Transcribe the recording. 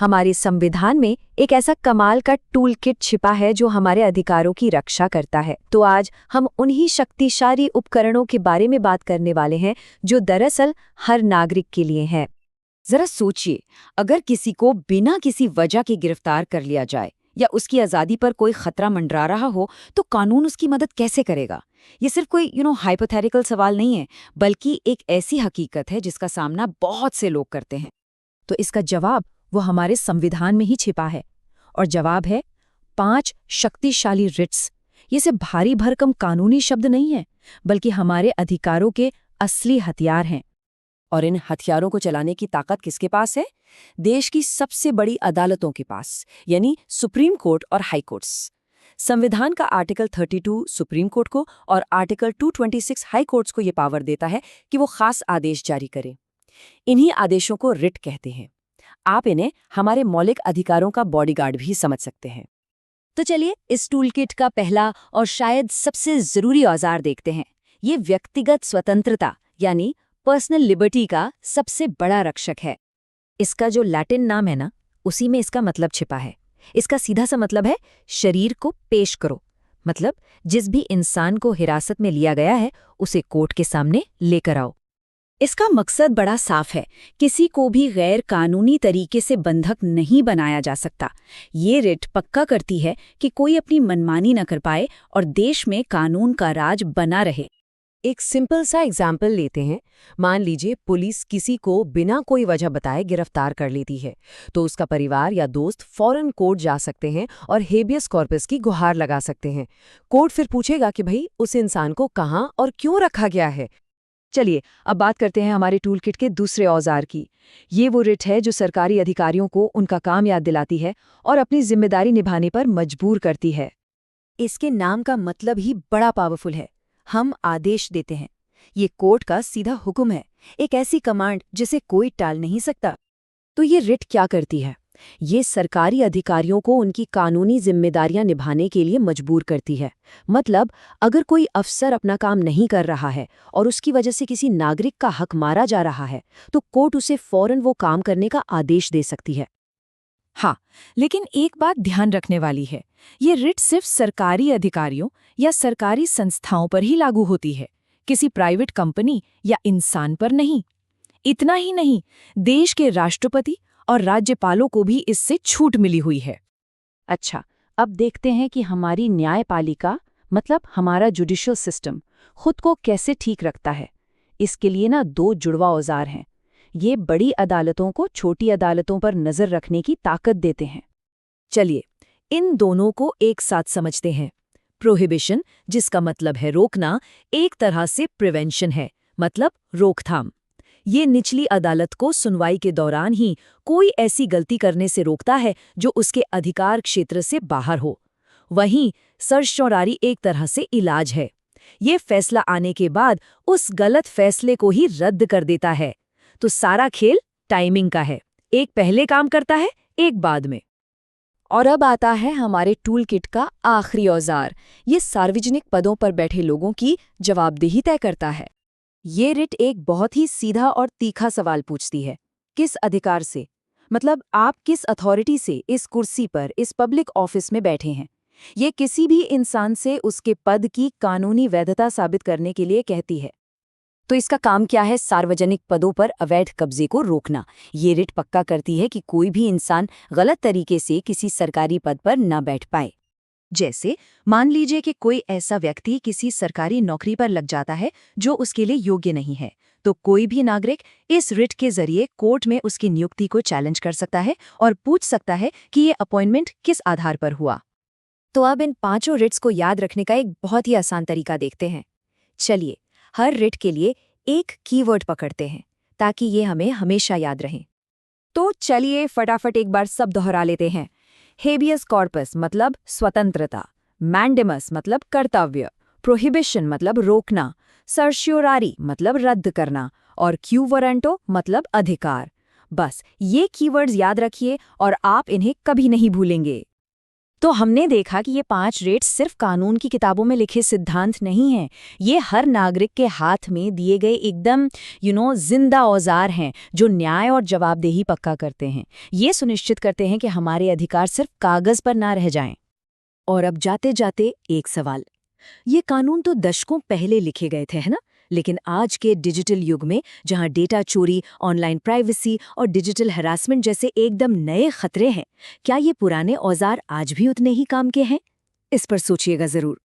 हमारे संविधान में एक ऐसा कमाल का टूल किट छिपा है जो हमारे अधिकारों की रक्षा करता है। तो आज हम उन्हीं शक्तिशाली उपकरणों के बारे में बात करने वाले हैं जो दरअसल हर नागरिक के लिए हैं। जरा सोचिए, अगर किसी को बिना किसी वजह के गिरफ्तार कर लिया जाए या उसकी आज़ादी पर कोई खतरा मंडरा रहा हो, तो कानून उसकी मदद कैसे करेगा? ये सिर्फ कोई हाइपोथेटिकल सवाल नहीं है, बल्कि एक ऐसी हकीकत है जिसका सामना बहुत से लोग करते हैं। तो इसका जवाब वो हमारे संविधान में ही छिपा है। और जवाब है 5 शक्तिशाली रिट्स। ये सिर्फ भारी भरकम कानूनी शब्द नहीं है, बल्कि हमारे अधिकारों के असली हथियार हैं। और इन हथियारों को चलाने की ताकत किसके पास है? देश की सबसे बड़ी अदालतों के पास, यानी सुप्रीम कोर्ट और हाई कोर्ट्स। संविधान का आर्टिकल 32 सुप्रीम कोर्ट को और आर्टिकल 226 हाई कोर्ट्स को ये पावर देता है कि वो खास आदेश जारी करें। इन्हीं आदेशों को रिट कहते हैं। आप इन्हें हमारे मौलिक अधिकारों का बॉडीगार्ड भी समझ सकते हैं। तो चलिए इस टूलकिट का पहला और शायद सबसे जरूरी औजार देखते हैं। ये व्यक्तिगत स्वतंत्रता यानी पर्सनल लिबर्टी का सबसे बड़ा रक्षक है। इसका जो लैटिन नाम है ना, उसी में इसका मतलब छिपा है। इसका सीधा सा मतलब है शरीर को पेश करो। मतलब जिस भी इंसान को हिरासत में लिया गया है उसे कोर्ट के सामने लेकर आओ। इसका मकसद बड़ा साफ है, किसी को भी गैर कानूनी तरीके से बंधक नहीं बनाया जा सकता। ये रिट पक्का करती है कि कोई अपनी मनमानी न कर पाए और देश में कानून का राज बना रहे। एक सिंपल सा एग्जाम्पल लेते हैं। मान लीजिए पुलिस किसी को बिना कोई वजह बताए गिरफ्तार कर लेती है, तो उसका परिवार या दोस्त फौरन कोर्ट जा सकते हैं और हेबियस कॉर्पस की गुहार लगा सकते हैं। कोर्ट फिर पूछेगा कि भाई उस इंसान को कहाँ और क्यों रखा गया है। चलिए अब बात करते हैं हमारे टूलकिट के दूसरे औजार की। ये वो रिट है जो सरकारी अधिकारियों को उनका काम याद दिलाती है और अपनी जिम्मेदारी निभाने पर मजबूर करती है। इसके नाम का मतलब ही बड़ा पावरफुल है। हम आदेश देते हैं। ये कोर्ट का सीधा हुक्म है, एक ऐसी कमांड जिसे कोई टाल नहीं सकता। तो ये रिट क्या करती है? ये सरकारी अधिकारियों को उनकी कानूनी जिम्मेदारियां निभाने के लिए मजबूर करती है। मतलब अगर कोई अफसर अपना काम नहीं कर रहा है और उसकी वजह से किसी नागरिक का हक मारा जा रहा है, तो कोर्ट उसे फौरन वो काम करने का आदेश दे सकती है। हाँ, लेकिन एक बात ध्यान रखने वाली है, ये रिट सिर्फ सरकारी अधिकारियों या सरकारी संस्थाओं पर ही लागू होती है, किसी प्राइवेट कंपनी या इंसान पर नहीं। इतना ही नहीं, देश के राष्ट्रपति और राज्यपालों को भी इससे छूट मिली हुई है। अच्छा, अब देखते हैं कि हमारी न्यायपालिका मतलब हमारा जुडिशियल सिस्टम खुद को कैसे ठीक रखता है। इसके लिए ना 2 जुड़वा औजार हैं। ये बड़ी अदालतों को छोटी अदालतों पर नजर रखने की ताकत देते हैं। चलिए इन दोनों को एक साथ समझते हैं। प्रोहिबिशन, जिसका मतलब है रोकना, एक तरह से प्रिवेंशन है, मतलब रोकथाम। ये निचली अदालत को सुनवाई के दौरान ही कोई ऐसी गलती करने से रोकता है जो उसके अधिकार क्षेत्र से बाहर हो। वहीं सर्चौरारी एक तरह से इलाज है। ये फैसला आने के बाद उस गलत फैसले को ही रद्द कर देता है। तो सारा खेल टाइमिंग का है, एक पहले काम करता है, एक बाद में। और अब आता है हमारे टूल किट का आखिरी औजार। ये सार्वजनिक पदों पर बैठे लोगों की जवाबदेही तय करता है। ये रिट एक बहुत ही सीधा और तीखा सवाल पूछती है, किस अधिकार से? मतलब आप किस अथॉरिटी से इस कुर्सी पर, इस पब्लिक ऑफिस में बैठे हैं? ये किसी भी इंसान से उसके पद की कानूनी वैधता साबित करने के लिए कहती है। तो इसका काम क्या है? सार्वजनिक पदों पर अवैध कब्जे को रोकना। ये रिट पक्का करती है कि कोई भी इंसान गलत तरीके से किसी सरकारी पद पर न बैठ पाए। जैसे मान लीजिए कि कोई ऐसा व्यक्ति किसी सरकारी नौकरी पर लग जाता है जो उसके लिए योग्य नहीं है, तो कोई भी नागरिक इस रिट के जरिए कोर्ट में उसकी नियुक्ति को चैलेंज कर सकता है और पूछ सकता है कि ये अपॉइंटमेंट किस आधार पर हुआ। तो अब इन 5 रिट्स को याद रखने का एक बहुत ही आसान तरीका देखते हैं। चलिए हर रिट के लिए एक कीवर्ड पकड़ते हैं ताकि ये हमें हमेशा याद रहे। तो चलिए फटाफट एक बार सब दोहरा लेते हैं। हेबियस कॉर्पस मतलब स्वतंत्रता, मैंडेमस मतलब कर्तव्य, प्रोहिबिशन मतलब रोकना, सर्शियोरारी मतलब रद्द करना और क्यू वारंटो मतलब अधिकार। बस ये कीवर्ड्स याद रखिए और आप इन्हें कभी नहीं भूलेंगे। तो हमने देखा कि ये 5 रेट सिर्फ कानून की किताबों में लिखे सिद्धांत नहीं हैं, ये हर नागरिक के हाथ में दिए गए एकदम जिंदा औजार हैं जो न्याय और जवाबदेही पक्का करते हैं। ये सुनिश्चित करते हैं कि हमारे अधिकार सिर्फ कागज पर ना रह जाएं। और अब जाते जाते एक सवाल, ये कानून तो दशकों पहले लिखे गए थे, है ना? लेकिन आज के डिजिटल युग में जहां डेटा चोरी, ऑनलाइन प्राइवेसी और डिजिटल हैरासमेंट जैसे एकदम नए खतरे हैं, क्या ये पुराने औजार आज भी उतने ही काम के हैं? इस पर सोचिएगा जरूर।